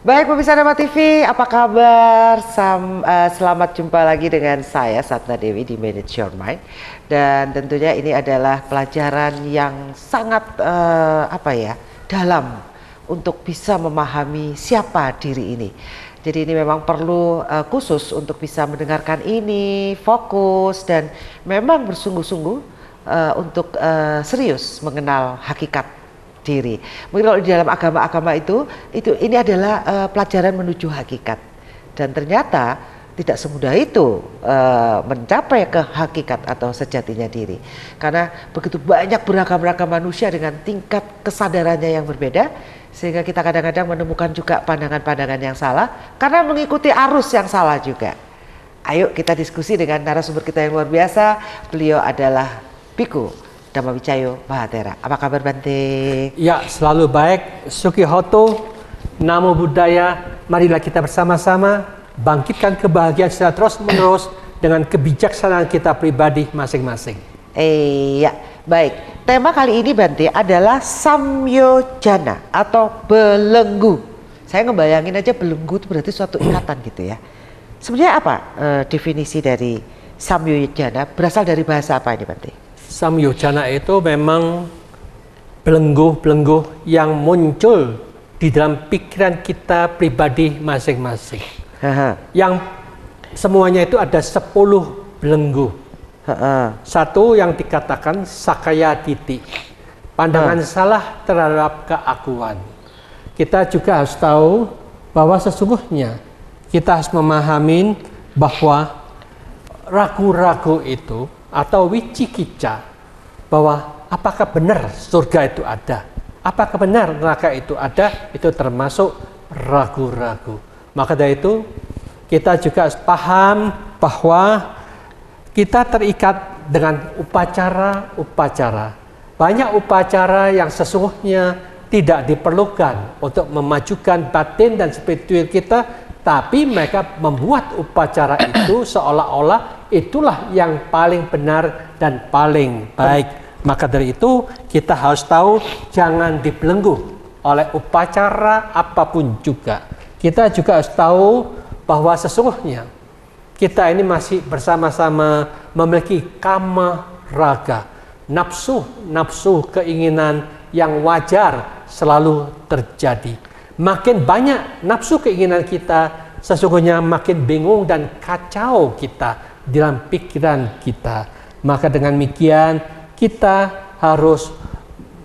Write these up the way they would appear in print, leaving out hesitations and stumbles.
Baik pemirsa Dharma TV, apa kabar? Selamat jumpa lagi dengan saya Satna Dewi di Manage Your Mind. Dan tentunya ini adalah pelajaran yang sangat dalam untuk bisa memahami siapa diri ini. Jadi ini memang perlu khusus untuk bisa mendengarkan ini, fokus dan memang bersungguh-sungguh untuk serius mengenal hakikat diri. Mungkin kalau di dalam agama-agama itu ini adalah pelajaran menuju hakikat. Dan ternyata tidak semudah itu mencapai ke hakikat atau sejatinya diri. Karena begitu banyak beragam-ragam manusia dengan tingkat kesadarannya yang berbeda, sehingga kita kadang-kadang menemukan juga pandangan-pandangan yang salah karena mengikuti arus yang salah juga. Ayo kita diskusi dengan narasumber kita yang luar biasa. Beliau adalah Biku Dhammawicayo Mahathera. Apa kabar Bante? Ya, selalu baik. Sukihoto, Namo Buddhaya. Marilah kita bersama-sama bangkitkan kebahagiaan secara terus-menerus dengan kebijaksanaan kita pribadi masing-masing. Ya, baik. Tema kali ini Bante adalah samyojana atau belenggu. Saya ngebayangin aja belenggu itu berarti suatu ikatan gitu ya. Sebenarnya apa definisi dari samyojana? Berasal dari bahasa apa ini Bante? Samyojana itu memang belenggu-belenggu yang muncul di dalam pikiran kita pribadi masing-masing. Yang semuanya itu ada 10 belenggu. Satu yang dikatakan sakaya titi, pandangan salah terhadap keakuan. Kita juga harus tahu bahwa sesungguhnya kita harus memahami bahwa ragu-ragu itu atau wicikica, bahwa apakah benar surga itu ada, apakah benar neraka itu ada, itu termasuk ragu-ragu. Maka dari itu kita juga harus paham bahwa kita terikat dengan upacara-upacara. Banyak upacara yang sesungguhnya tidak diperlukan untuk memajukan batin dan spiritual kita, tapi mereka membuat upacara itu seolah-olah itulah yang paling benar dan paling baik. Maka dari itu kita harus tahu jangan dibelenggu oleh upacara apapun juga. Kita juga harus tahu bahwa sesungguhnya kita ini masih bersama-sama memiliki kama raga, nafsu keinginan yang wajar selalu terjadi. Makin banyak nafsu keinginan kita, sesungguhnya makin bingung dan kacau kita dalam pikiran kita. Maka dengan demikian kita harus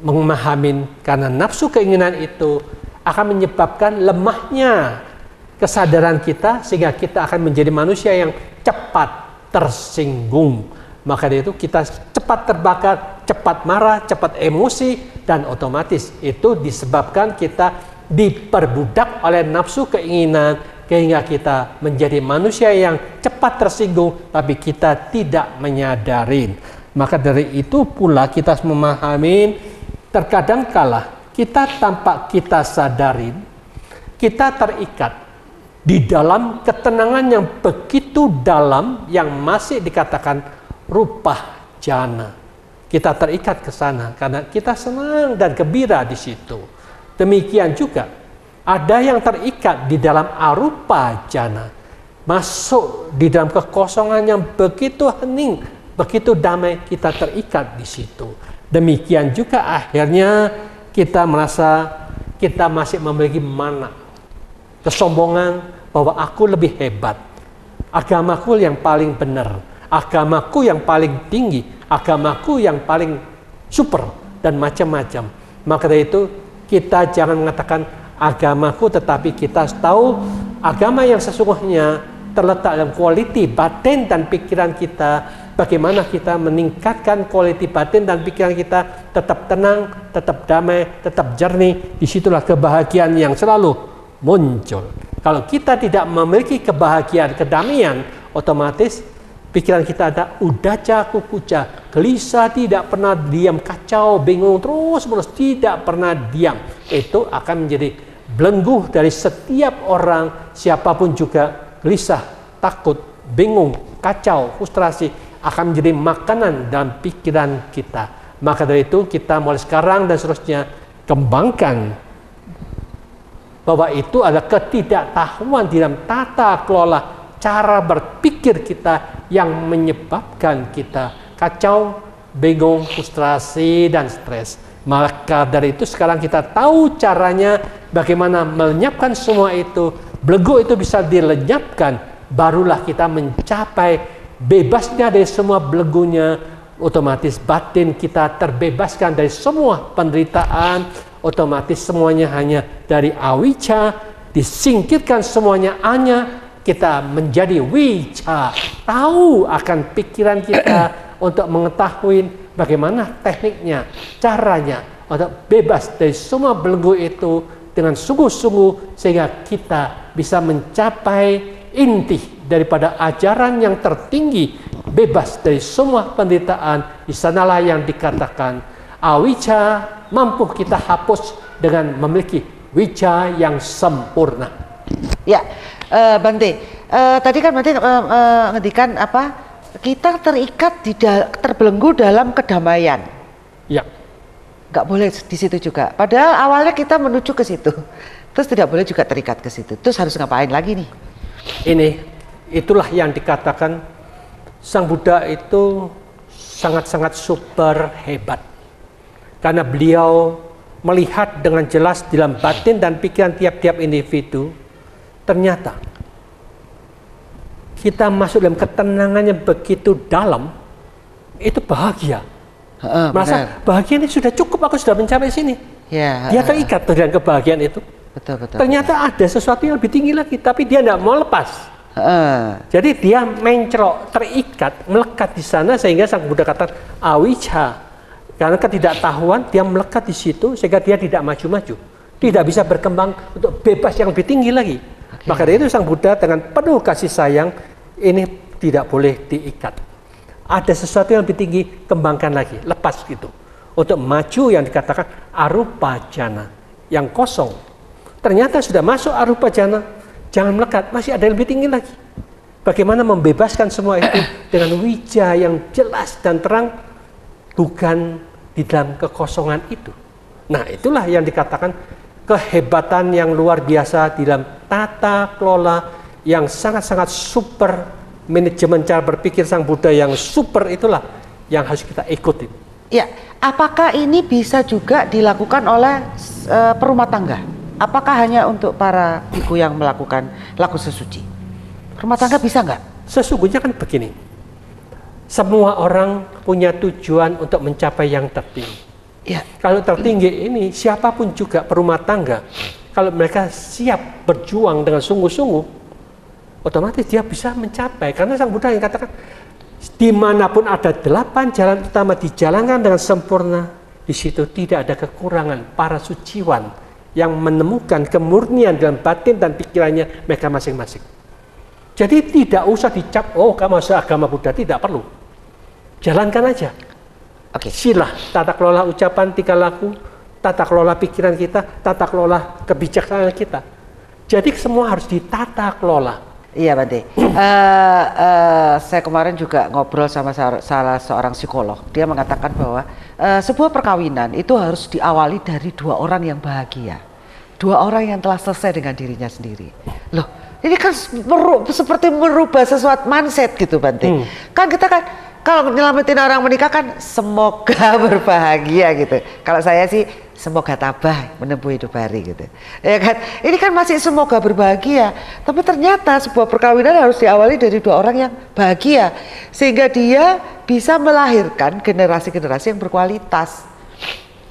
memahami karena nafsu keinginan itu akan menyebabkan lemahnya kesadaran kita sehingga kita akan menjadi manusia yang cepat tersinggung. Maka dari itu kita cepat terbakar, cepat marah, cepat emosi, dan otomatis itu disebabkan kita diperbudak oleh nafsu keinginan sehingga kita menjadi manusia yang cepat tersinggung tapi kita tidak menyadari. Maka dari itu pula kita harus memahami terkadang kala kita tanpa kita sadari kita terikat di dalam ketenangan yang begitu dalam yang masih dikatakan rupa jana. Kita terikat ke sana karena kita senang dan gembira di situ. Demikian juga ada yang terikat di dalam arupa jana, masuk di dalam kekosongan yang begitu hening, begitu damai, kita terikat di situ. Demikian juga akhirnya kita merasa kita masih memiliki mana, kesombongan bahwa aku lebih hebat, agamaku yang paling benar, agamaku yang paling tinggi, agamaku yang paling super dan macam-macam. Maka dari itu kita jangan mengatakan agamaku, tetapi kita tahu agama yang sesungguhnya terletak dalam kualiti batin dan pikiran kita. Bagaimana kita meningkatkan kualiti batin dan pikiran kita tetap tenang, tetap damai, tetap jernih. Disitulah kebahagiaan yang selalu muncul. Kalau kita tidak memiliki kebahagiaan, kedamaian, otomatis pikiran kita ada udaca kukuca, gelisah, tidak pernah diam, kacau, bingung, terus tidak pernah diam. Itu akan menjadi belenggu dari setiap orang, siapapun juga, gelisah, takut, bingung, kacau, frustrasi, akan menjadi makanan dalam pikiran kita. Maka dari itu kita mulai sekarang dan seterusnya kembangkan bahwa itu adalah ketidaktahuan di dalam tata kelola cara berpikir kita yang menyebabkan kita kacau, bingung, frustrasi, dan stres. Maka dari itu sekarang kita tahu caranya bagaimana melenyapkan semua itu. Belenggu itu bisa dilenyapkan, barulah kita mencapai bebasnya dari semua belenggunya. Otomatis batin kita terbebaskan dari semua penderitaan. Otomatis semuanya hanya dari awicca, disingkirkan semuanya hanya kita menjadi wicca, tahu akan pikiran kita untuk mengetahui bagaimana tekniknya, caranya untuk bebas dari semua belenggu itu dengan sungguh-sungguh sehingga kita bisa mencapai inti daripada ajaran yang tertinggi, bebas dari semua penderitaan. Di sanalah yang dikatakan awicca mampu kita hapus dengan memiliki wicca yang sempurna. Ya, Bante, tadi kan Bante ngedikan apa? Kita terikat terbelenggu dalam kedamaian. Ya. Nggak boleh di situ juga. Padahal awalnya kita menuju ke situ. Terus tidak boleh juga terikat ke situ. Terus harus ngapain lagi nih? Itulah yang dikatakan Sang Buddha itu sangat-sangat super hebat. Karena beliau melihat dengan jelas dalam batin dan pikiran tiap-tiap individu. Ternyata kita masuk dalam ketenangan yang begitu dalam, itu bahagia. Merasa bahagia ini sudah cukup, aku sudah mencapai sini. Ya, dia terikat dengan kebahagiaan itu. Betul. Ternyata ada sesuatu yang lebih tinggi lagi, tapi dia tidak mau lepas. Jadi dia mencrok, terikat, melekat di sana sehingga Sang Buddha katakan awicca. Karena ketidaktahuan dia melekat di situ sehingga dia tidak maju-maju, tidak bisa berkembang untuk bebas yang lebih tinggi lagi. Maka dari itu Sang Buddha dengan penuh kasih sayang, ini tidak boleh diikat. Ada sesuatu yang lebih tinggi, kembangkan lagi, lepas gitu. Untuk maju yang dikatakan arupa jana, yang kosong. Ternyata sudah masuk arupa jana, jangan melekat, masih ada yang lebih tinggi lagi. Bagaimana membebaskan semua itu dengan wicca yang jelas dan terang, bukan di dalam kekosongan itu. Nah, itulah yang dikatakan kehebatan yang luar biasa di dalam tata kelola yang sangat-sangat super, manajemen cara berpikir Sang Buddha yang super, itulah yang harus kita ikuti. Ya, apakah ini bisa juga dilakukan oleh perumah tangga? Apakah hanya untuk para biku yang melakukan laku sesuci? Rumah tangga bisa nggak? Sesungguhnya kan begini, semua orang punya tujuan untuk mencapai yang tertinggi. Ya. Kalau tertinggi ini siapapun juga perumah tangga, kalau mereka siap berjuang dengan sungguh-sungguh, otomatis dia bisa mencapai. Karena Sang Buddha yang katakan, dimanapun ada 8 jalan utama dijalankan dengan sempurna, di situ tidak ada kekurangan para suciwan yang menemukan kemurnian dalam batin dan pikirannya mereka masing-masing. Jadi tidak usah dicap, oh kamu masuk agama Buddha, tidak perlu. Jalankan aja. Sila, tata kelola ucapan, tingkah laku, tata kelola pikiran kita, tata kelola kebijaksanaan kita. Jadi semua harus ditata kelola. Iya Bante. Saya kemarin juga ngobrol sama salah seorang psikolog. Dia mengatakan bahwa sebuah perkawinan itu harus diawali dari 2 orang yang bahagia, 2 orang yang telah selesai dengan dirinya sendiri. Loh, ini kan seperti merubah sesuatu mindset gitu Bante. Kan kita kan kalau nyelamatin orang menikah kan semoga berbahagia gitu. Kalau saya sih semoga tabah menempuh hidup baru gitu. Ya kan? Ini kan masih semoga berbahagia. Tapi ternyata sebuah perkawinan harus diawali dari 2 orang yang bahagia sehingga dia bisa melahirkan generasi-generasi yang berkualitas.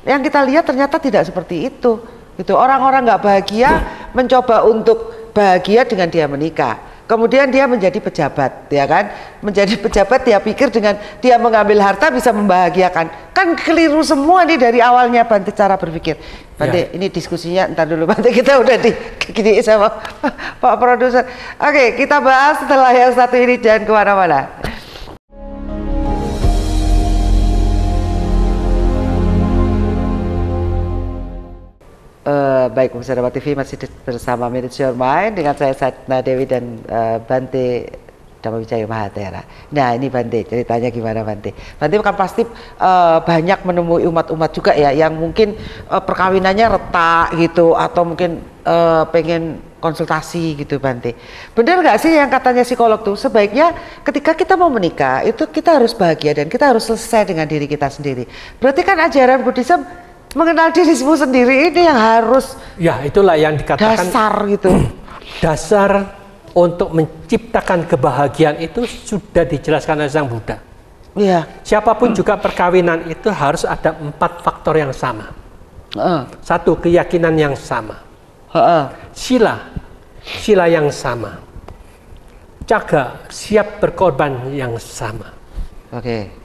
Yang kita lihat ternyata tidak seperti itu. Gitu. Orang-orang nggak bahagia mencoba untuk bahagia dengan dia menikah. Kemudian dia menjadi pejabat, ya kan? Menjadi pejabat dia pikir dengan dia mengambil harta bisa membahagiakan. Kan keliru semua nih dari awalnya Bante cara berpikir. Bante, ini diskusinya entar dulu Bante, kita udah gini sama Pak Produser. Oke, kita bahas setelah yang satu ini, jangan kemana-mana. Baik, pemirsa Dharma TV masih bersama Manage Your Mind dengan saya Satna Dewi dan Bante Dhamma Wijaya Mahathera. Nah ini Bante, ceritanya gimana Bante? Bante kan pasti banyak menemui umat-umat juga ya yang mungkin perkawinannya retak gitu, atau mungkin pengen konsultasi gitu Bante. Benar nggak sih yang katanya psikolog tuh sebaiknya ketika kita mau menikah itu kita harus bahagia dan kita harus selesai dengan diri kita sendiri. Berarti kan ajaran Buddhism mengenal dirimu sendiri ini yang harus ya itulah yang dikatakan dasar gitu. Dasar untuk menciptakan kebahagiaan itu sudah dijelaskan oleh Sang Buddha. Iya. Siapapun juga perkawinan itu harus ada 4 faktor yang sama. Satu, keyakinan yang sama. Sila yang sama. Jaga, siap berkorban yang sama.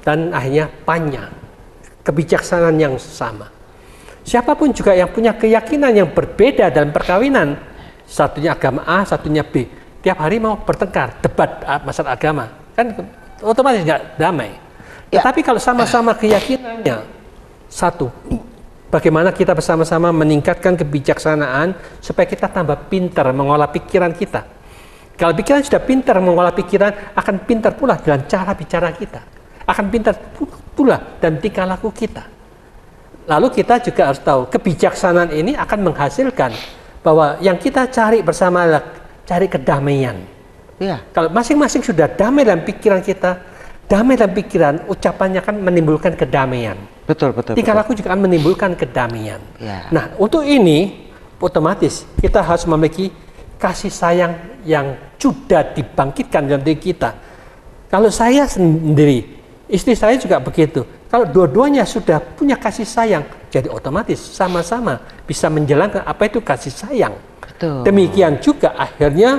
Dan akhirnya panya, kebijaksanaan yang sama. Siapapun juga yang punya keyakinan yang berbeda dalam perkawinan, satunya agama A, satunya B, tiap hari mau bertengkar, debat masalah agama, kan otomatis nggak damai. Ya. Tetapi kalau sama-sama keyakinannya satu, bagaimana kita bersama-sama meningkatkan kebijaksanaan supaya kita tambah pintar mengolah pikiran kita. Kalau pikiran sudah pintar mengolah pikiran, akan pintar pula dalam cara bicara kita, akan pintar pula dan tingkah laku kita. Lalu kita juga harus tahu kebijaksanaan ini akan menghasilkan bahwa yang kita cari bersama adalah cari kedamaian. Ya. Kalau masing-masing sudah damai dalam pikiran kita, damai dalam pikiran, ucapannya akan menimbulkan kedamaian. Betul. Tingkah laku juga akan menimbulkan kedamaian. Ya. Nah, untuk ini otomatis kita harus memiliki kasih sayang yang sudah dibangkitkan dalam diri kita. Kalau saya sendiri, istri saya juga begitu. Kalau dua-duanya sudah punya kasih sayang, jadi otomatis sama-sama bisa menjalankan apa itu kasih sayang. Betul. Demikian juga akhirnya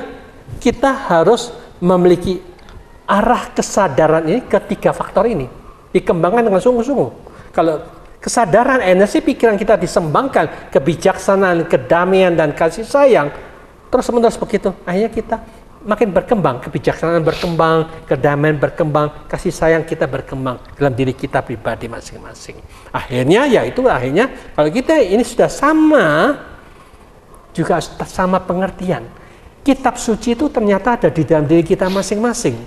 kita harus memiliki arah kesadaran ini ketiga faktor ini dikembangkan dengan sungguh-sungguh. Kalau kesadaran energi pikiran kita disembangkan, kebijaksanaan, kedamaian dan kasih sayang terus-menerus begitu, akhirnya kita makin berkembang, kebijaksanaan berkembang, kedamaian berkembang, kasih sayang kita berkembang dalam diri kita pribadi masing-masing. Akhirnya akhirnya kalau kita ini sudah sama, juga sama pengertian. Kitab suci itu ternyata ada di dalam diri kita masing-masing.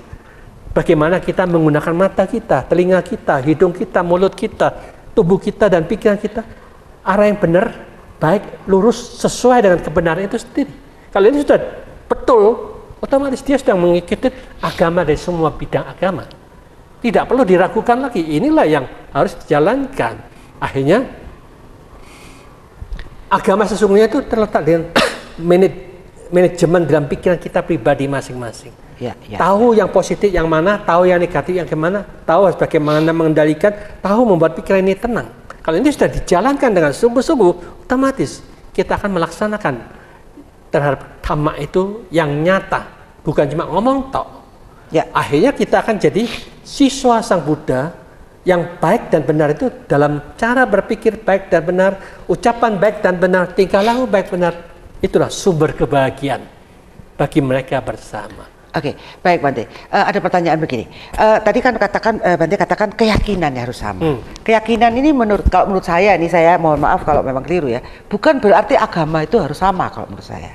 Bagaimana kita menggunakan mata kita, telinga kita, hidung kita, mulut kita, tubuh kita dan pikiran kita, arah yang benar, baik, lurus, sesuai dengan kebenaran itu sendiri. Kalau ini sudah betul, otomatis dia sedang mengikuti agama dari semua bidang agama. Tidak perlu diragukan lagi. Inilah yang harus dijalankan. Akhirnya agama sesungguhnya itu terletak dengan manajemen dalam pikiran kita pribadi masing-masing. Ya. Tahu yang positif yang mana, tahu yang negatif yang kemana, tahu bagaimana mengendalikan, tahu membuat pikiran ini tenang. Kalau ini sudah dijalankan dengan sungguh-sungguh, otomatis kita akan melaksanakan terhadap dhamma itu yang nyata, bukan cuma ngomong tok. Ya. Akhirnya kita akan jadi siswa Sang Buddha yang baik dan benar itu dalam cara berpikir baik dan benar, ucapan baik dan benar, tingkah laku baik benar. Itulah sumber kebahagiaan bagi mereka bersama. Oke, baik Bante. Ada pertanyaan begini. Tadi kan Bante katakan keyakinan harus sama. Keyakinan ini kalau menurut saya, ini saya mohon maaf kalau memang keliru ya, bukan berarti agama itu harus sama kalau menurut saya.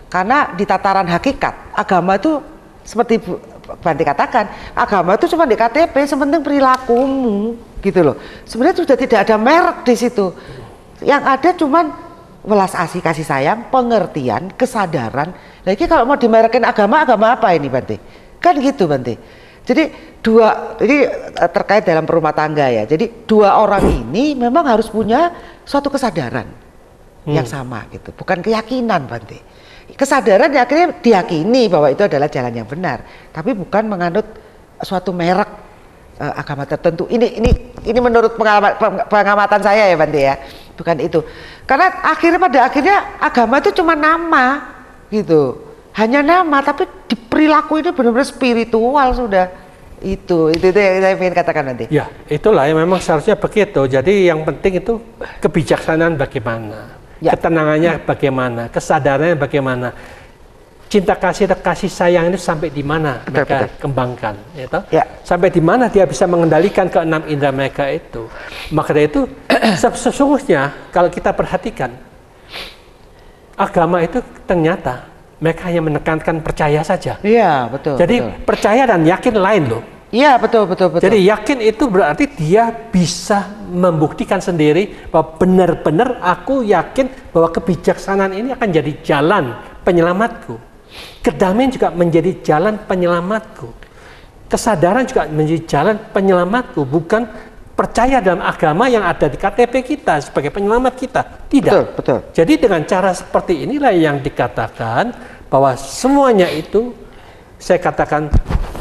Karena di tataran hakikat, agama itu seperti Bante katakan, agama itu cuma di KTP, sepenting perilakumu gitu loh. Sebenarnya sudah tidak ada merek di situ. Yang ada cuman welas asih, kasih sayang, pengertian, kesadaran. Lagi kalau mau dimerekin agama apa ini Bante? Kan gitu Bante. Jadi ini terkait dalam rumah tangga ya. Jadi dua orang ini memang harus punya suatu kesadaran yang sama gitu. Bukan keyakinan Bante. Kesadaran yang akhirnya diyakini bahwa itu adalah jalan yang benar. Tapi bukan menganut suatu merek agama tertentu. Ini menurut pengamatan saya ya Bante ya. Bukan itu. Karena pada akhirnya agama itu cuma nama gitu. Hanya nama, tapi di perilaku ini benar-benar spiritual sudah. Itu yang saya ingin katakan nanti. Ya, itulah yang memang seharusnya begitu. Jadi yang penting itu kebijaksanaan bagaimana, ketenangannya bagaimana, kesadarannya bagaimana. Cinta kasih dan kasih sayang ini sampai di mana mereka kembangkan, gitu? Ya. Sampai di mana dia bisa mengendalikan keenam indera mereka itu. Maka dari itu sesungguhnya kalau kita perhatikan agama itu ternyata mereka hanya menekankan percaya saja. Iya betul. Jadi percaya dan yakin lain loh. Iya, betul, betul, betul. Jadi yakin itu berarti dia bisa membuktikan sendiri bahwa benar-benar aku yakin bahwa kebijaksanaan ini akan jadi jalan penyelamatku. Kedamaian juga menjadi jalan penyelamatku. Kesadaran juga menjadi jalan penyelamatku, bukan percaya dalam agama yang ada di KTP kita sebagai penyelamat kita. Tidak. Betul, betul. Jadi dengan cara seperti inilah yang dikatakan bahwa semuanya itu, saya katakan,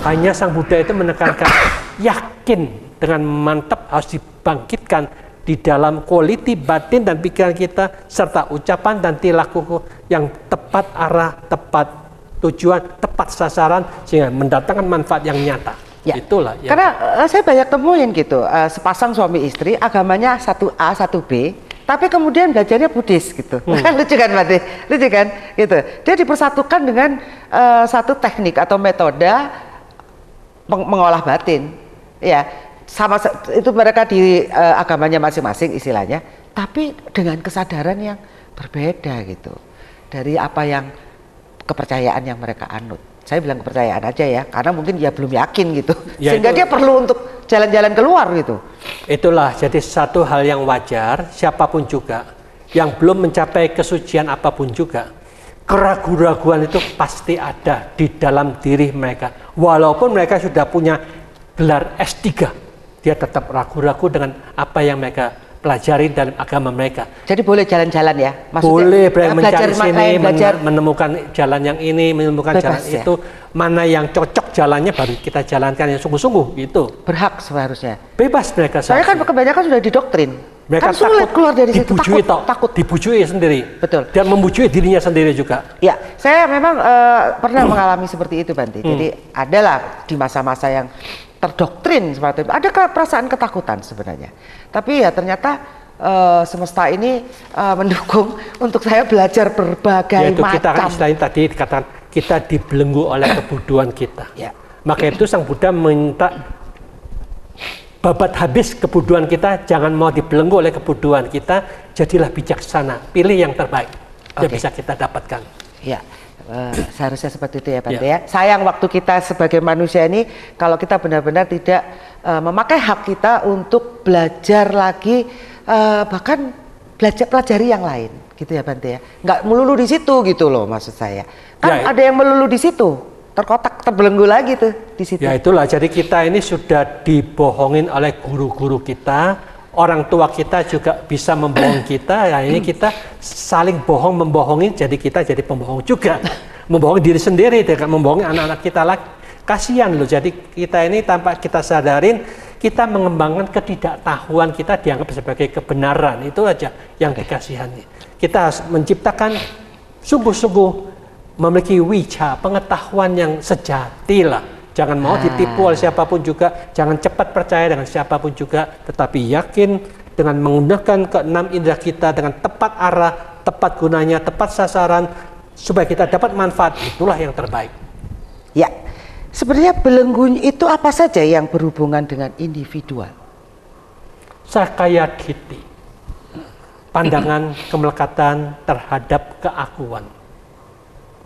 hanya Sang Buddha itu menekankan yakin dengan mantap harus dibangkitkan di dalam quality batin dan pikiran kita, serta ucapan dan perilaku yang tepat arah, tepat tujuan, tepat sasaran, sehingga mendatangkan manfaat yang nyata. Ya. Itulah. Karena saya banyak temuin gitu, sepasang suami istri, agamanya satu A, satu B, tapi kemudian belajarnya Buddhis gitu. Lucu kan, Mati? Lucu kan? Gitu. Dia dipersatukan dengan satu teknik atau metode mengolah batin, ya, sama itu mereka di agamanya masing-masing istilahnya, tapi dengan kesadaran yang berbeda gitu dari apa yang kepercayaan yang mereka anut. Saya bilang kepercayaan aja ya, karena mungkin dia belum yakin gitu, ya, sehingga dia perlu untuk jalan-jalan keluar gitu. Itulah jadi satu hal yang wajar, siapapun juga yang belum mencapai kesucian apapun juga, keraguan-raguan itu pasti ada di dalam diri mereka. Walaupun mereka sudah punya gelar S3, dia tetap ragu-ragu dengan apa yang mereka pelajari dalam agama mereka. Jadi boleh jalan-jalan ya? Maksudnya, boleh mencari sini, belajar, menemukan jalan yang ini, menemukan bebas, jalan ya? Itu, mana yang cocok jalannya baru kita jalankan yang sungguh-sungguh gitu. Berhak seharusnya. Bebas mereka. Saya kan kebanyakan sudah didoktrin. Mereka kan sulit keluar dari situ, takut dibujui sendiri. Betul. Dan membujui dirinya sendiri juga. Ya, saya memang pernah mengalami seperti itu, Bante. Jadi adalah di masa-masa yang terdoktrin seperti itu. Ada perasaan ketakutan sebenarnya. Tapi ya ternyata semesta ini mendukung untuk saya belajar berbagai yaitu macam. Kita kan istilahnya tadi dikatakan kita dibelenggu oleh kebuduan kita. Ya. Maka itu Sang Buddha minta babat habis kebuduan kita, jangan mau dibelenggu oleh kebuduan kita, jadilah bijaksana, pilih yang terbaik yang bisa kita dapatkan. Ya, seharusnya seperti itu ya, Bante ya. Sayang waktu kita sebagai manusia ini, kalau kita benar-benar tidak memakai hak kita untuk belajar lagi, bahkan pelajari yang lain, gitu ya, Bante ya. Nggak melulu di situ gitu loh, maksud saya. Kan ada yang melulu di situ. Terkotak, terbelenggu lagi tuh di situ. Ya itulah, jadi kita ini sudah dibohongin oleh guru-guru kita, orang tua kita juga bisa membohong kita, ya ini kita saling bohong membohongi, jadi kita jadi pembohong juga. Membohongi diri sendiri, dengan membohongi anak-anak kita lagi. Kasihan loh, jadi kita ini tanpa kita sadarin, kita mengembangkan ketidaktahuan kita dianggap sebagai kebenaran, itu aja yang dikasihani. Kita harus menciptakan sungguh-sungguh memiliki wicca, pengetahuan yang sejati lah. Jangan mau ditipu oleh siapapun juga, jangan cepat percaya dengan siapapun juga, tetapi yakin dengan menggunakan keenam indera kita dengan tepat arah, tepat gunanya, tepat sasaran, supaya kita dapat manfaat, itulah yang terbaik. Ya, sebenarnya belenggu itu apa saja yang berhubungan dengan individual? Sakaya ditti, pandangan kemelekatan terhadap keakuan.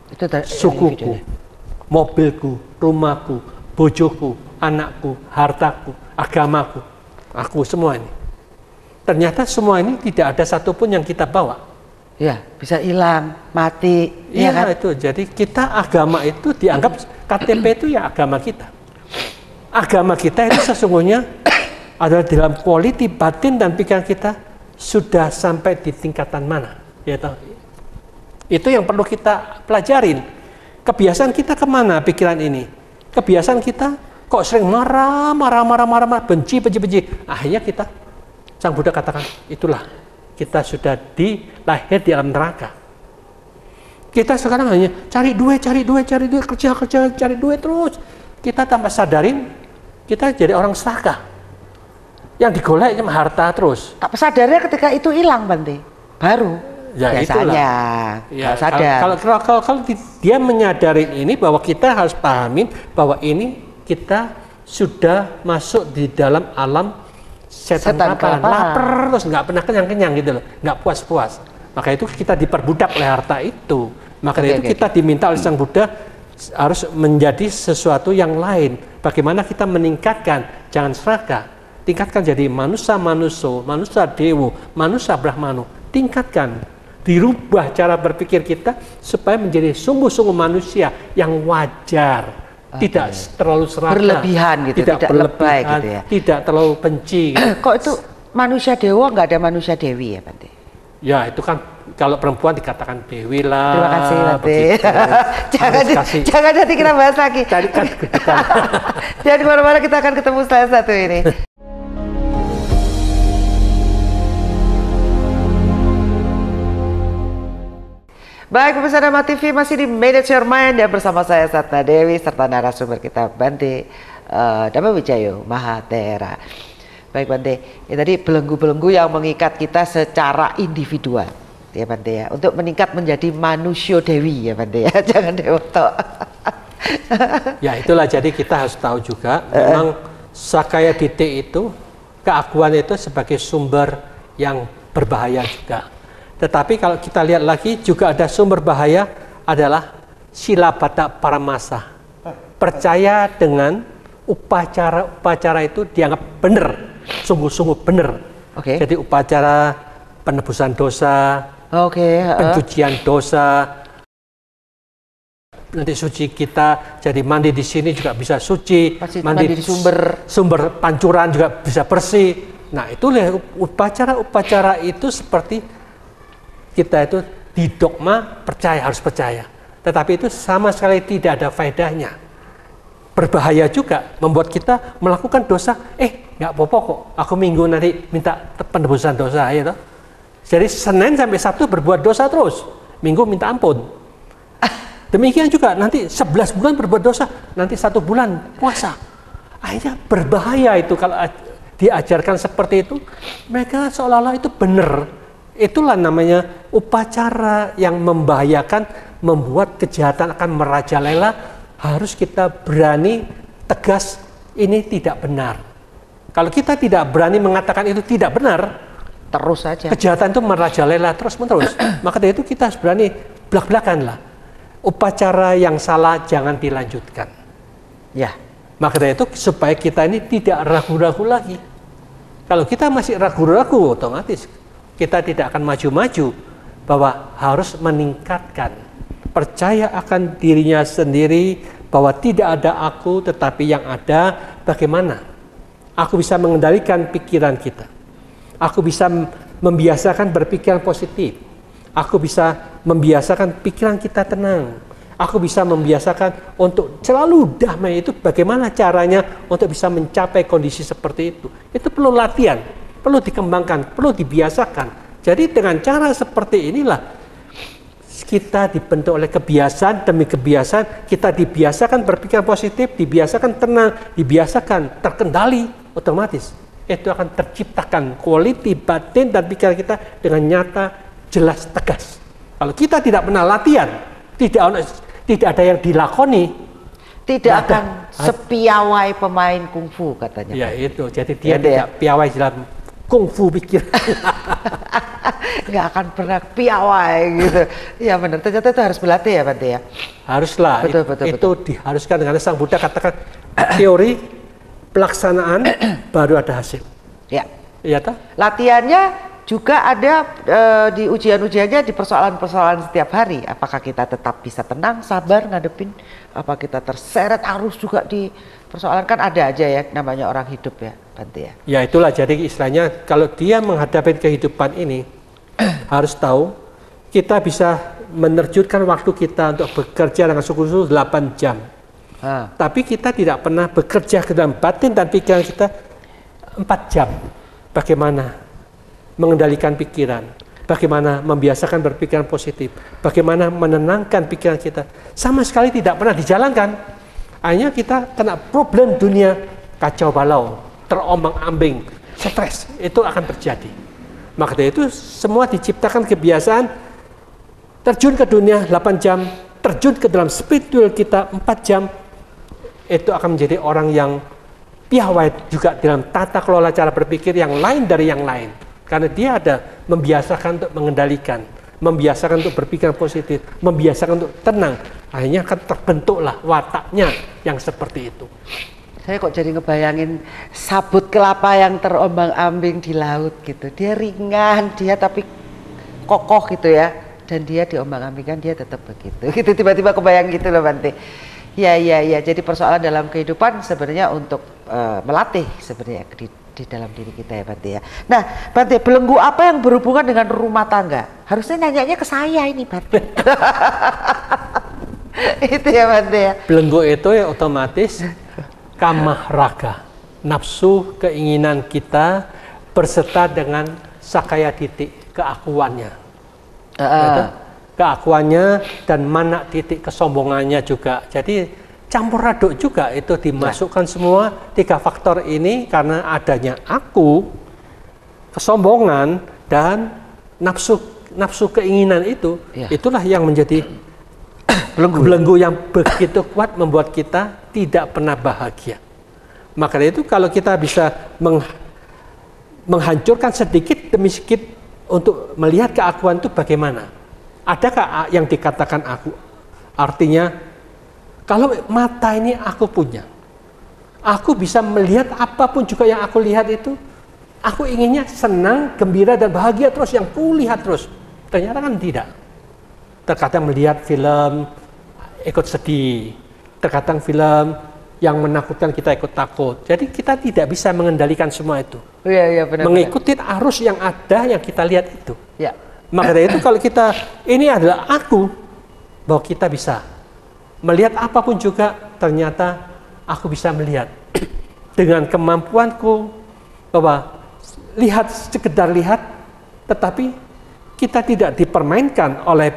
Itu sukuku, mobilku, rumahku, bojoku, anakku, hartaku, agamaku, aku semua ini. Ternyata semua ini tidak ada satupun yang kita bawa. Ya, bisa hilang, mati. Iya kan? Itu. Jadi kita agama itu dianggap KTP itu ya agama kita. Agama kita itu sesungguhnya adalah dalam quality batin dan pikiran kita sudah sampai di tingkatan mana. Ya tahu. Itu yang perlu kita pelajarin. Kebiasaan kita kemana pikiran ini? Kebiasaan kita kok sering marah, benci. Akhirnya kita, Sang Buddha katakan, itulah kita sudah lahir di alam neraka. Kita sekarang hanya cari duit, kerja, cari duit terus. Kita tanpa sadarin, kita jadi orang serakah. Yang digolek cuma harta terus. Tak sadarnya ketika itu hilang, Bante. Baru. Ya, biasanya ya, sadar. Kalau dia menyadari ini bahwa kita harus pahamin bahwa ini kita sudah masuk di dalam alam setan lapar terus nggak pernah kenyang gitu loh, nggak puas. Maka itu kita diperbudak oleh harta itu. Maka itu kita diminta oleh Sang Buddha harus menjadi sesuatu yang lain. Bagaimana kita meningkatkan, jangan serakah, tingkatkan jadi manusia manuso, manusia dewo, manusia brahmano, tingkatkan, dirubah cara berpikir kita supaya menjadi sungguh-sungguh manusia yang wajar, tidak terlalu serakah, berlebihan gitu, tidak lebay gitu ya, tidak terlalu benci. Kok itu manusia dewa nggak ada manusia dewi ya Bante? Ya itu kan kalau perempuan dikatakan dewi lah. Terima kasih Bante. jangan nanti kita bahas lagi. Jangan kemana-mana, kita akan ketemu setelah satu ini. Baik, pemirsa Dhamma TV masih di Manage Your Mind dan bersama saya Satna Dewi serta narasumber kita Bante Dhamma Wijayo Mahathera. Baik Bante, ya tadi belenggu-belenggu yang mengikat kita secara individual ya Bante ya, untuk meningkat menjadi manusia dewi ya Bante ya, jangan dewoto. Ya itulah, jadi kita harus tahu juga memang Sakaya Ditti itu, keakuan itu sebagai sumber yang berbahaya juga. Tetapi kalau kita lihat lagi juga ada sumber bahaya adalah Silabbata Paramasa. Percaya dengan upacara itu dianggap benar, sungguh-sungguh benar. Jadi upacara penebusan dosa, pencucian dosa, nanti suci kita, jadi mandi di sini juga bisa suci, mandi di sumber pancuran juga bisa bersih. Nah itu upacara itu seperti kita itu didogma percaya, harus percaya, tetapi itu sama sekali tidak ada faedahnya, berbahaya juga, membuat kita melakukan dosa. Nggak apa-apa kok, aku minggu nanti minta penebusan dosa ya toh. Jadi Senin sampai Sabtu berbuat dosa terus, Minggu minta ampun. Demikian juga nanti 11 bulan berbuat dosa, nanti 1 bulan puasa. Akhirnya berbahaya itu kalau diajarkan seperti itu, mereka seolah-olah itu benar. Itulah namanya upacara yang membahayakan, membuat kejahatan akan merajalela. Harus kita berani tegas, ini tidak benar. Kalau kita tidak berani mengatakan itu tidak benar, terus saja kejahatan itu merajalela terus-menerus. Maka dari itu kita harus berani belak-belakan lah. Upacara yang salah jangan dilanjutkan. Ya. Maka dari itu supaya kita ini tidak ragu-ragu lagi. Kalau kita masih ragu-ragu, otomatis kita tidak akan maju-maju, bahwa harus meningkatkan, percaya akan dirinya sendiri, bahwa tidak ada aku, tetapi yang ada bagaimana aku bisa mengendalikan pikiran kita. Aku bisa membiasakan berpikiran positif. Aku bisa membiasakan pikiran kita tenang. Aku bisa membiasakan untuk selalu damai. Itu bagaimana caranya untuk bisa mencapai kondisi seperti itu. Itu perlu latihan, perlu dikembangkan, perlu dibiasakan. Jadi dengan cara seperti inilah kita dibentuk oleh kebiasaan demi kebiasaan. Kita dibiasakan berpikiran positif, dibiasakan tenang, dibiasakan terkendali, otomatis itu akan terciptakan quality batin dan pikiran kita dengan nyata, jelas, tegas. Kalau kita tidak pernah latihan, tidak ada yang dilakoni, tidak akan sepiawai pemain kungfu katanya. Ya itu, jadi dia tidak piawai dalam kungfu pikir. Nggak akan pernah piawai gitu. Ya benar, ternyata itu harus berlatih ya Bante ya. Haruslah, betul. Diharuskan. Dengan Sang Buddha katakan teori, pelaksanaan, baru ada hasil. Ya. Iya toh? Latihannya juga ada di ujian-ujiannya, di persoalan-persoalan setiap hari. Apakah kita tetap bisa tenang, sabar ngadepin? Apa kita terseret arus juga di persoalan? Kan ada aja ya namanya orang hidup ya Bante ya. Ya itulah, jadi istilahnya kalau dia menghadapi kehidupan ini harus tahu kita bisa menerjunkan waktu kita untuk bekerja dengan sungguh-sungguh 8 jam. Tapi kita tidak pernah bekerja ke dalam batin dan pikiran kita 4 jam. Bagaimana mengendalikan pikiran, bagaimana membiasakan berpikiran positif, bagaimana menenangkan pikiran kita, sama sekali tidak pernah dijalankan. Hanya kita kena problem dunia, kacau balau, terombang-ambing, stres, itu akan terjadi. Maka dari itu semua diciptakan kebiasaan terjun ke dunia 8 jam, terjun ke dalam spiritual kita 4 jam, itu akan menjadi orang yang piawai juga dalam tata kelola cara berpikir yang lain dari yang lain. Karena dia ada membiasakan untuk mengendalikan, membiasakan untuk berpikir positif, membiasakan untuk tenang, akhirnya akan terbentuklah wataknya yang seperti itu. Saya kok jadi ngebayangin sabut kelapa yang terombang-ambing di laut gitu. Dia ringan, dia tapi kokoh gitu ya. Dan dia diombang-ambingkan, dia tetap begitu. Gitu tiba-tiba kebayang gitu loh Bante. Ya. Jadi persoalan dalam kehidupan sebenarnya untuk melatih sebenarnya di dalam diri kita ya Bante ya. Nah Bante, belenggu apa yang berhubungan dengan rumah tangga? Harusnya nanyanya ke saya ini Bante. Itu ya Bante ya. Belenggu itu ya otomatis kamah raga, nafsu keinginan kita berserta dengan sakaya titik keakuannya. Keakuannya dan mana titik kesombongannya juga. Jadi campur aduk juga itu dimasukkan semua 3 faktor ini karena adanya aku, kesombongan dan nafsu keinginan itu, itulah yang menjadi belenggu yang begitu kuat membuat kita tidak pernah bahagia. Maka itu kalau kita bisa menghancurkan sedikit demi sedikit untuk melihat keakuan itu bagaimana. Adakah yang dikatakan aku? Artinya kalau mata ini aku punya, aku bisa melihat apapun juga yang aku lihat itu, aku inginnya senang, gembira dan bahagia terus, yang ku lihat terus. Ternyata kan tidak. Terkadang melihat film ikut sedih, terkadang film yang menakutkan kita ikut takut. Jadi kita tidak bisa mengendalikan semua itu. Iya, benar. Mengikuti arus yang ada yang kita lihat itu. Ya. Maka dari itu kalau kita ini adalah aku, bahwa kita bisa melihat apapun juga, ternyata aku bisa melihat dengan kemampuanku bahwa sekedar lihat, tetapi kita tidak dipermainkan oleh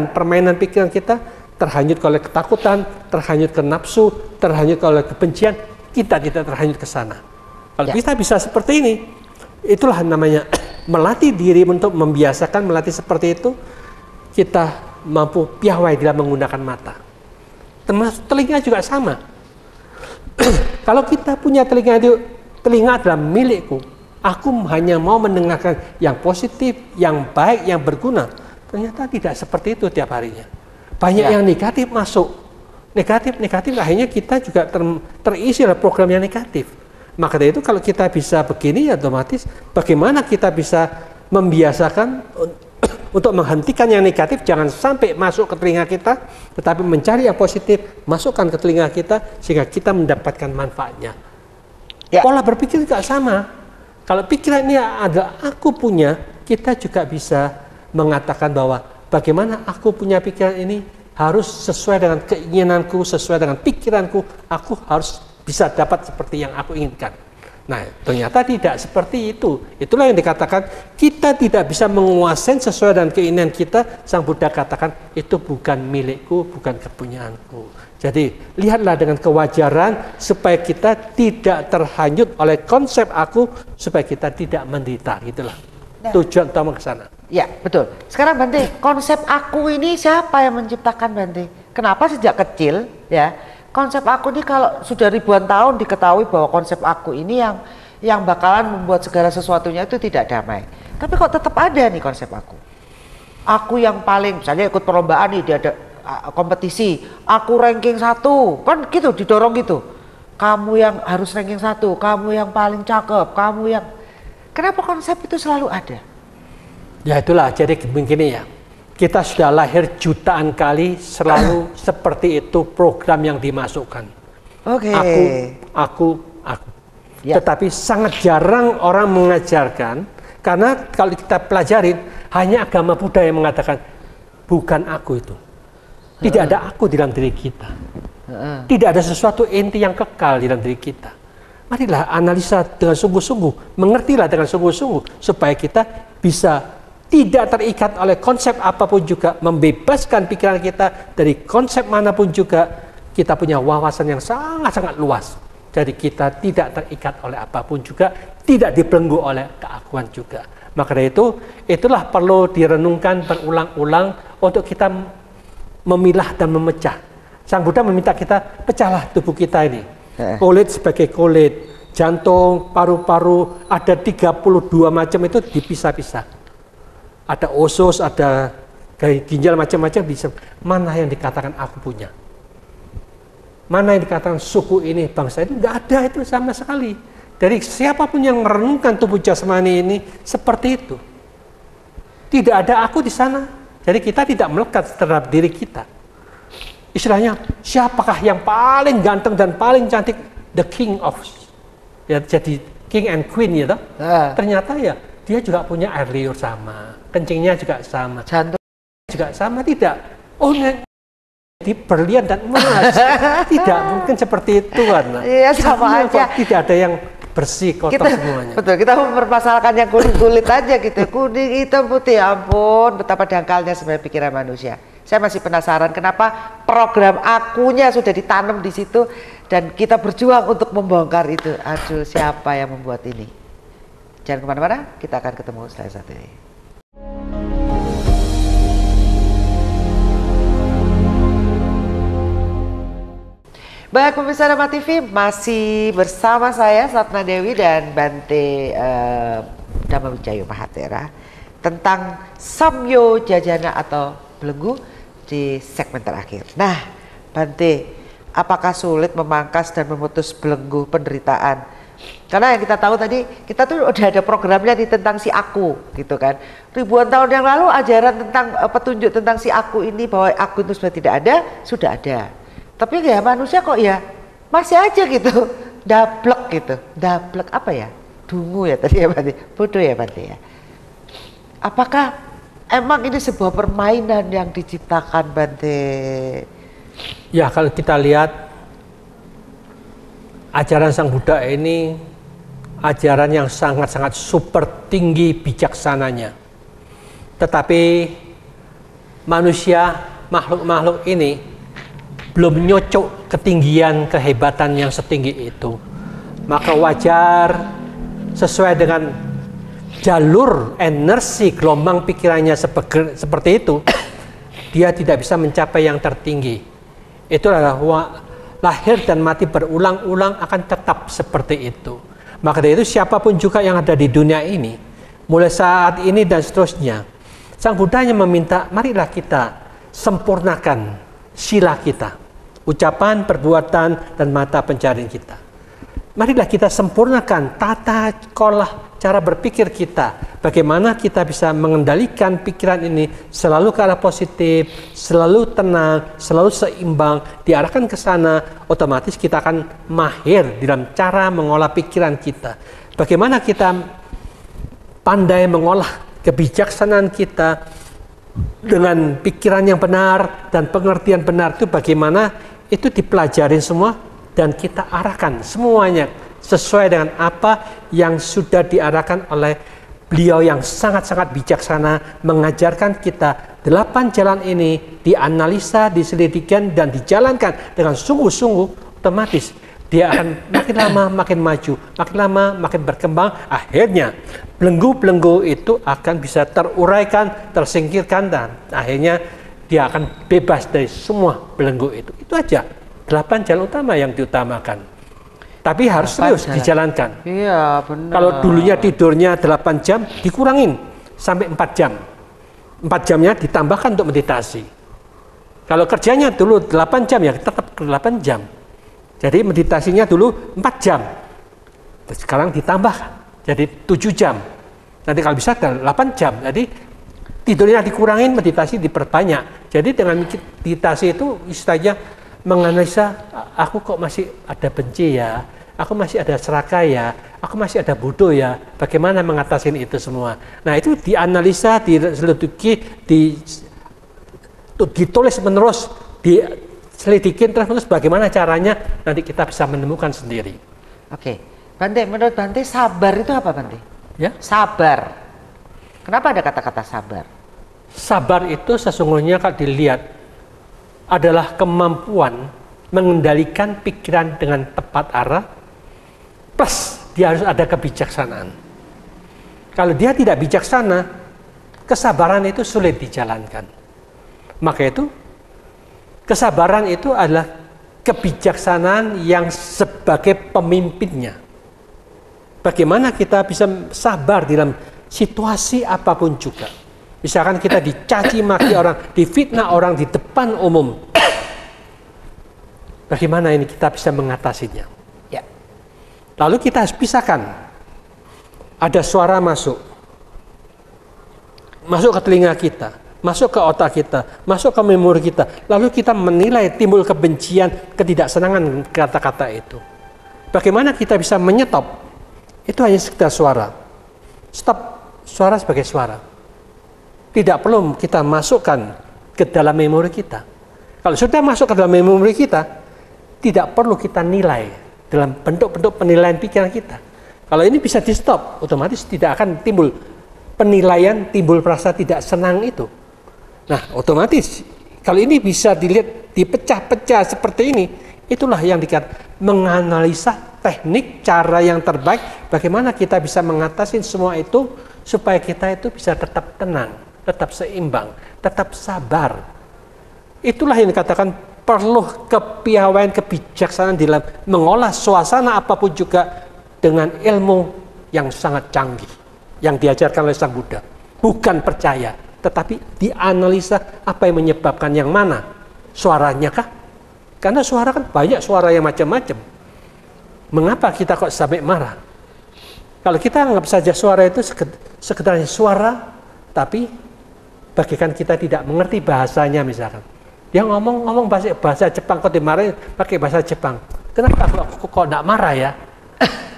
permainan pikiran kita, terhanyut oleh ketakutan, terhanyut ke nafsu, terhanyut oleh kebencian, kita tidak terhanyut ke sana. Kalau kita bisa seperti ini, itulah namanya melatih diri untuk membiasakan melatih seperti itu. Kita mampu piawai dalam menggunakan mata. Termasuk telinga juga sama. Kalau kita punya telinga adalah milikku, aku hanya mau mendengarkan yang positif, yang baik, yang berguna. Ternyata tidak seperti itu tiap harinya. Banyak yang negatif masuk. Negatif, akhirnya kita juga terisi oleh program yang negatif. Maka dari itu kalau kita bisa begini, otomatis bagaimana kita bisa membiasakan untuk menghentikan yang negatif, jangan sampai masuk ke telinga kita, tetapi mencari yang positif, masukkan ke telinga kita, sehingga kita mendapatkan manfaatnya. Pola berpikir juga sama. Kalau pikiran ini adalah aku punya, kita juga bisa mengatakan bahwa bagaimana aku punya pikiran ini harus sesuai dengan keinginanku, sesuai dengan pikiranku, aku harus bisa dapat seperti yang aku inginkan. Nah, ternyata tidak seperti itu. Itulah yang dikatakan kita tidak bisa menguasai sesuai dengan keinginan kita. Sang Buddha katakan itu bukan milikku, bukan kepunyaanku. Jadi lihatlah dengan kewajaran supaya kita tidak terhanyut oleh konsep aku, supaya kita tidak menderita. Gitulah tujuan utama ke sana. Ya, betul. Sekarang Bante, konsep aku ini siapa yang menciptakan Bante? Kenapa sejak kecil ya? Konsep aku ini kalau sudah ribuan tahun diketahui bahwa konsep aku ini yang bakalan membuat segala sesuatunya itu tidak damai. Tapi kok tetap ada nih konsep aku. Aku yang paling, misalnya ikut perlombaan nih, dia ada kompetisi, aku ranking 1, kan gitu, didorong gitu. Kamu yang harus ranking 1, kamu yang paling cakep, kamu yang... Kenapa konsep itu selalu ada? Ya itulah, jadi begini ya. Kita sudah lahir jutaan kali selalu seperti itu program yang dimasukkan. Oke. Aku. Ya. Tetapi sangat jarang orang mengajarkan, karena kalau kita pelajarin hanya agama Buddha yang mengatakan bukan aku itu. Tidak ada aku di dalam diri kita. Tidak ada sesuatu inti yang kekal di dalam diri kita. Marilah analisa dengan sungguh-sungguh, mengertilah dengan sungguh-sungguh supaya kita bisa tidak terikat oleh konsep apapun juga, membebaskan pikiran kita dari konsep manapun juga. Kita punya wawasan yang sangat-sangat luas. Jadi kita tidak terikat oleh apapun juga, tidak dibelenggu oleh keakuan juga. Maka dari itu, itulah perlu direnungkan berulang-ulang untuk kita memilah dan memecah. Sang Buddha meminta kita pecahlah tubuh kita ini. Kulit sebagai kulit, jantung, paru-paru, ada 32 macam itu dipisah-pisah. ada usus, ada ginjal macam-macam bisa. Mana yang dikatakan aku punya? Mana yang dikatakan suku ini, bangsa ini? Nggak ada itu sama sekali. Dari siapapun yang merenungkan tubuh jasmani ini seperti itu. Tidak ada aku di sana. Jadi kita tidak melekat terhadap diri kita. Istilahnya, siapakah yang paling ganteng dan paling cantik? The king of, ya, jadi king and queen ya toh. Ternyata ya dia juga punya air liur sama, kencingnya juga sama, jantung juga sama. Tidak, oh di berlian dan emas. Tidak mungkin seperti itu kan. Iya, sama aja. Tidak ada yang bersih, kotor kita, semuanya. Betul, kita mempermasalahkan yang kulit-kulit aja gitu. Kuning, hitam, putih, ampun, betapa dangkalnya sebenarnya pikiran manusia. Saya masih penasaran kenapa program akunya sudah ditanam di situ dan kita berjuang untuk membongkar itu. Aduh, siapa yang membuat ini? Jangan kemana-mana, kita akan ketemu setelah satu ini. Baik pemirsa Rama TV, masih bersama saya Satna Dewi dan Bante Dhammawijaya Mahathera tentang Samyo Jajana atau belenggu di segmen terakhir. Nah, Bante, apakah sulit memangkas dan memutus belenggu penderitaan? Karena yang kita tahu tadi, kita tuh udah ada programnya di tentang si aku, gitu kan. Ribuan tahun yang lalu ajaran tentang petunjuk tentang si aku ini, bahwa aku itu sudah tidak ada, sudah ada. Tapi ya manusia kok ya masih aja gitu, dablek gitu, dablek apa ya, dungu ya tadi ya Bante, bodoh ya Bante ya. Apakah emang ini sebuah permainan yang diciptakan Bante? Ya kalau kita lihat ajaran Sang Buddha ini ajaran yang sangat-sangat super tinggi bijaksananya. Tetapi manusia, makhluk-makhluk ini belum nyocok ketinggian kehebatan yang setinggi itu. Maka wajar sesuai dengan jalur energi gelombang pikirannya seperti itu, dia tidak bisa mencapai yang tertinggi. Itu adalah lahir dan mati berulang-ulang akan tetap seperti itu. Maka dari itu siapapun juga yang ada di dunia ini, mulai saat ini dan seterusnya, Sang Buddha hanya meminta, marilah kita sempurnakan sila kita. Ucapan, perbuatan, dan mata pencarian kita. Marilah kita sempurnakan tata kelola cara berpikir kita. Bagaimana kita bisa mengendalikan pikiran ini selalu ke arah positif, selalu tenang, selalu seimbang, diarahkan ke sana, otomatis kita akan mahir dalam cara mengolah pikiran kita. Bagaimana kita pandai mengolah kebijaksanaan kita dengan pikiran yang benar dan pengertian benar itu bagaimana itu dipelajarin semua dan kita arahkan semuanya sesuai dengan apa yang sudah diarahkan oleh beliau yang sangat-sangat bijaksana mengajarkan kita 8 jalan ini dianalisa, diselidiki dan dijalankan dengan sungguh-sungguh, otomatis dia akan makin lama makin maju, makin lama makin berkembang, akhirnya belenggu-belenggu itu akan bisa teruraikan, tersingkirkan dan akhirnya dia akan bebas dari semua belenggu itu. Itu aja 8 jalan utama yang diutamakan. Tapi harus serius dijalankan. Iya, benar. Kalau dulunya tidurnya 8 jam, dikurangin sampai 4 jam. 4 jamnya ditambahkan untuk meditasi. Kalau kerjanya dulu 8 jam, ya tetap 8 jam. Jadi meditasinya dulu 4 jam. Sekarang ditambah jadi 7 jam. Nanti kalau bisa 8 jam. Jadi tidurnya dikurangin, meditasi diperbanyak. Jadi dengan meditasi itu istilahnya menganalisa, aku kok masih ada benci ya, aku masih ada serakah ya, aku masih ada bodoh ya, bagaimana mengatasi itu semua. Nah itu dianalisa, diselidiki, ditulis menerus, diselidikin terus bagaimana caranya, nanti kita bisa menemukan sendiri. Oke, Bante, menurut Bante sabar itu apa Bante? Ya? Sabar. Kenapa ada kata-kata sabar? Sabar itu sesungguhnya kalau dilihat adalah kemampuan mengendalikan pikiran dengan tepat arah, plus dia harus ada kebijaksanaan. Kalau dia tidak bijaksana, kesabaran itu sulit dijalankan. Maka itu, kesabaran itu adalah kebijaksanaan yang sebagai pemimpinnya. Bagaimana kita bisa sabar dalam situasi apapun juga. Misalkan kita dicaci maki orang, difitnah orang di depan umum. Bagaimana ini kita bisa mengatasinya? Ya. Lalu kita harus pisahkan. Ada suara masuk ke telinga kita, masuk ke otak kita, masuk ke memori kita. Lalu kita menilai, timbul kebencian, ketidaksenangan kata-kata itu. Bagaimana kita bisa menyetop? Itu hanya sekedar suara. Stop suara sebagai suara. Tidak perlu kita masukkan ke dalam memori kita. Kalau sudah masuk ke dalam memori kita, tidak perlu kita nilai dalam bentuk-bentuk penilaian pikiran kita. Kalau ini bisa di stop, otomatis tidak akan timbul penilaian, timbul rasa tidak senang itu. Nah, otomatis kalau ini bisa dilihat dipecah-pecah seperti ini, itulah yang dikatakan menganalisa teknik cara yang terbaik bagaimana kita bisa mengatasi semua itu supaya kita itu bisa tetap tenang, tetap seimbang, tetap sabar. Itulah yang dikatakan perlu kepiawaian, kebijaksanaan dalam mengolah suasana apapun juga dengan ilmu yang sangat canggih yang diajarkan oleh Sang Buddha. Bukan percaya, tetapi dianalisa apa yang menyebabkan yang mana. Suaranya kah? Karena suara kan banyak suara yang macam-macam. Mengapa kita kok sampai marah? Kalau kita anggap saja suara itu sekedar suara, tapi bagikan kita tidak mengerti bahasanya misalkan. Dia ngomong bahasa Jepang, kok dimarahin pakai bahasa Jepang. Kenapa kok enggak marah ya?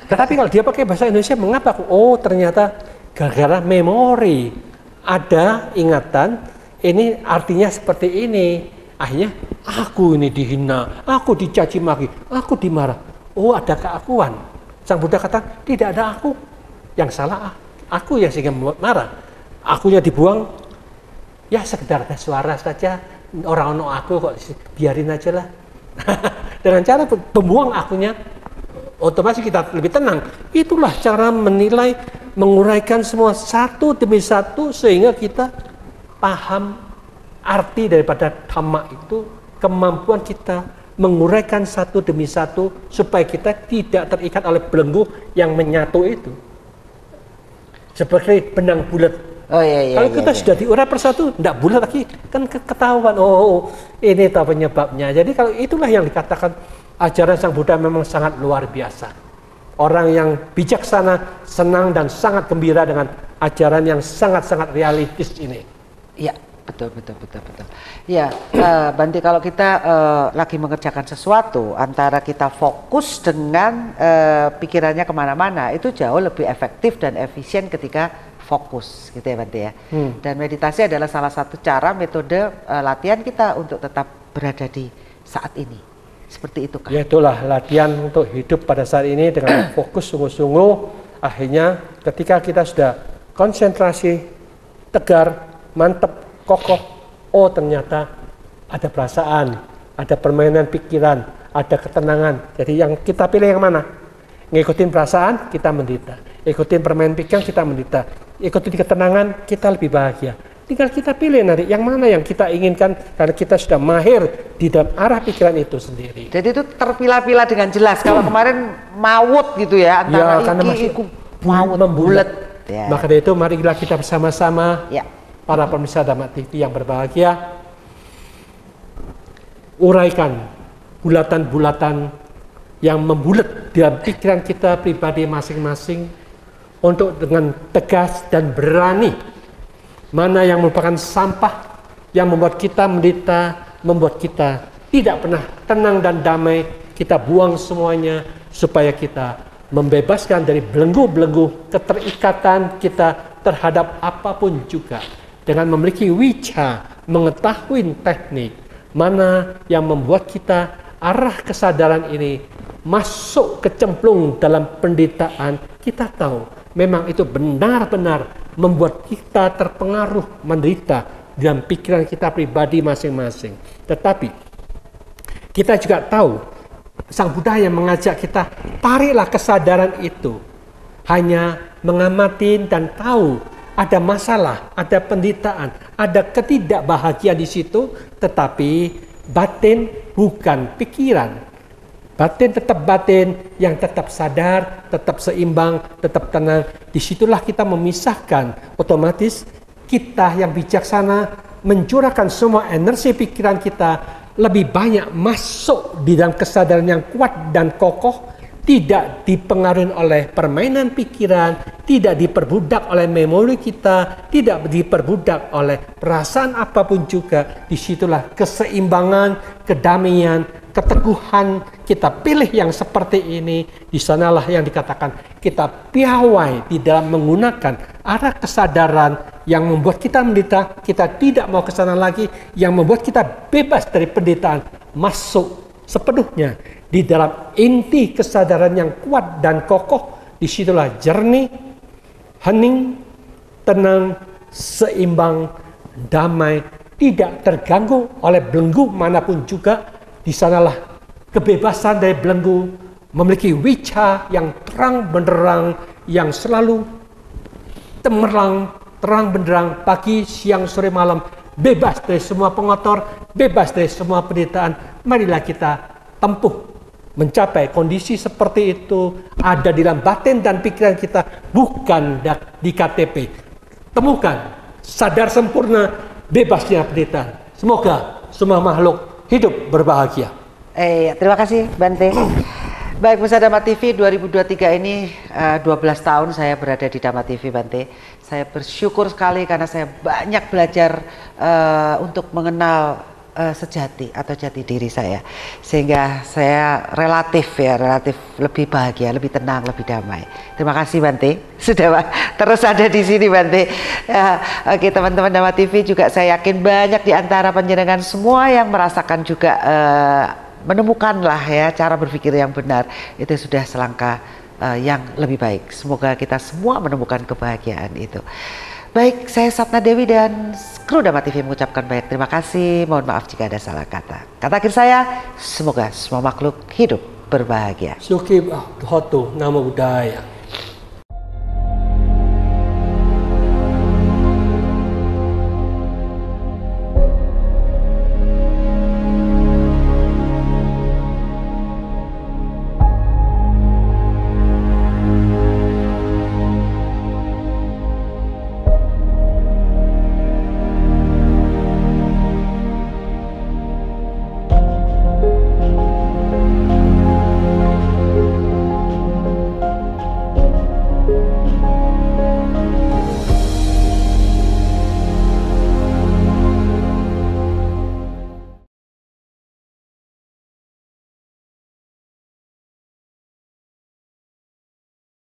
Tetapi kalau dia pakai bahasa Indonesia, mengapa? Oh, ternyata gara-gara memori. Ada ingatan, ini artinya seperti ini. Akhirnya, aku ini dihina, aku dicaci maki, aku dimarah. Oh, ada keakuan. Sang Buddha kata, tidak ada aku. Yang salah, aku yang sehingga membuat marah. Akunya dibuang, ya sekedar ada suara saja. Orang-orang aku kok biarin aja lah. Dengan cara membuang akunya, otomatis kita lebih tenang. Itulah cara menilai, menguraikan semua satu demi satu sehingga kita paham arti daripada dhamma itu, kemampuan kita menguraikan satu demi satu supaya kita tidak terikat oleh belenggu yang menyatu itu. Seperti benang bulat. Oh iya. Kalau kita sudah diurai persatu, tidak bulat lagi, kan ketahuan. Oh, ini tahu penyebabnya. Jadi kalau itulah yang dikatakan ajaran Sang Buddha memang sangat luar biasa. Orang yang bijaksana, senang dan sangat gembira dengan ajaran yang sangat-sangat realistis ini. Iya, betul. Ya, Bante, kalau kita lagi mengerjakan sesuatu, antara kita fokus dengan pikirannya kemana-mana, itu jauh lebih efektif dan efisien ketika fokus, gitu ya Bante ya. Dan meditasi adalah salah satu cara, metode latihan kita untuk tetap berada di saat ini. Seperti itu kan? Ya, itulah latihan untuk hidup pada saat ini dengan fokus sungguh-sungguh. Akhirnya ketika kita sudah konsentrasi, tegar, mantap, kokoh, oh ternyata ada perasaan, ada permainan pikiran, ada ketenangan. Jadi yang kita pilih yang mana? Ngikutin perasaan, kita menderita. Ikutin permainan pikiran, kita menderita. Ikutin ketenangan, kita lebih bahagia. Tinggal kita pilih nanti yang mana yang kita inginkan karena kita sudah mahir di dalam arah pikiran itu sendiri. Jadi itu terpilah-pilah dengan jelas. Kalau kemarin maut gitu ya, antara iku maut membulat. Ya. Maka dari itu marilah kita bersama-sama para pemirsa Dhamma TV yang berbahagia uraikan bulatan-bulatan yang membulat dalam pikiran kita pribadi masing-masing untuk dengan tegas dan berani. Mana yang merupakan sampah yang membuat kita menderita, membuat kita tidak pernah tenang dan damai, kita buang semuanya supaya kita membebaskan dari belenggu-belenggu keterikatan kita terhadap apapun juga. Dengan memiliki wicca, mengetahui teknik, mana yang membuat kita arah kesadaran ini masuk kecemplung dalam penderitaan, kita tahu memang itu benar-benar membuat kita terpengaruh menderita dalam pikiran kita pribadi masing-masing. Tetapi kita juga tahu Sang Buddha yang mengajak kita tariklah kesadaran itu, hanya mengamati dan tahu ada masalah, ada penderitaan, ada ketidakbahagiaan di situ, tetapi batin bukan pikiran. Batin tetap batin yang tetap sadar, tetap seimbang, tetap tenang. Disitulah kita memisahkan otomatis kita yang bijaksana mencurahkan semua energi pikiran kita lebih banyak masuk di dalam kesadaran yang kuat dan kokoh, tidak dipengaruhi oleh permainan pikiran, tidak diperbudak oleh memori kita, tidak diperbudak oleh perasaan apapun juga. Disitulah keseimbangan, kedamaian, keteguhan kita pilih yang seperti ini. Di sanalah yang dikatakan kita piawai di dalam menggunakan arah kesadaran yang membuat kita menderita, kita tidak mau ke sana lagi, yang membuat kita bebas dari penderitaan, masuk sepenuhnya di dalam inti kesadaran yang kuat dan kokoh. Disitulah jernih, hening, tenang, seimbang, damai, tidak terganggu oleh belenggu manapun juga. Di sanalah kebebasan dari belenggu, memiliki wicca yang terang benderang, yang selalu cemerlang, terang benderang, pagi, siang, sore, malam, bebas dari semua pengotor, bebas dari semua penderitaan. Marilah kita tempuh mencapai kondisi seperti itu, ada di dalam batin dan pikiran kita, bukan di KTP. Temukan, sadar sempurna, bebasnya penderitaan. Semoga semua makhluk hidup berbahagia. Terima kasih Bante. Baik, pemirsa Dhamma TV 2023 ini 12 tahun saya berada di Dhamma TV, Bante. Saya bersyukur sekali karena saya banyak belajar untuk mengenal sejati atau jati diri saya, sehingga saya relatif lebih bahagia, lebih tenang, lebih damai. Terima kasih Bante sudah terus ada di sini, Bante. Oke, teman-teman Dhamma TV juga saya yakin banyak di antara panjenengan semua yang merasakan juga menemukanlah ya cara berpikir yang benar. Itu sudah selangkah yang lebih baik. Semoga kita semua menemukan kebahagiaan itu. Baik, saya Satna Dewi dan kru Dhamma TV mengucapkan banyak terima kasih. Mohon maaf jika ada salah kata. Kata akhir saya, semoga semua makhluk hidup berbahagia. Suki Hotu Namo Buddhaya.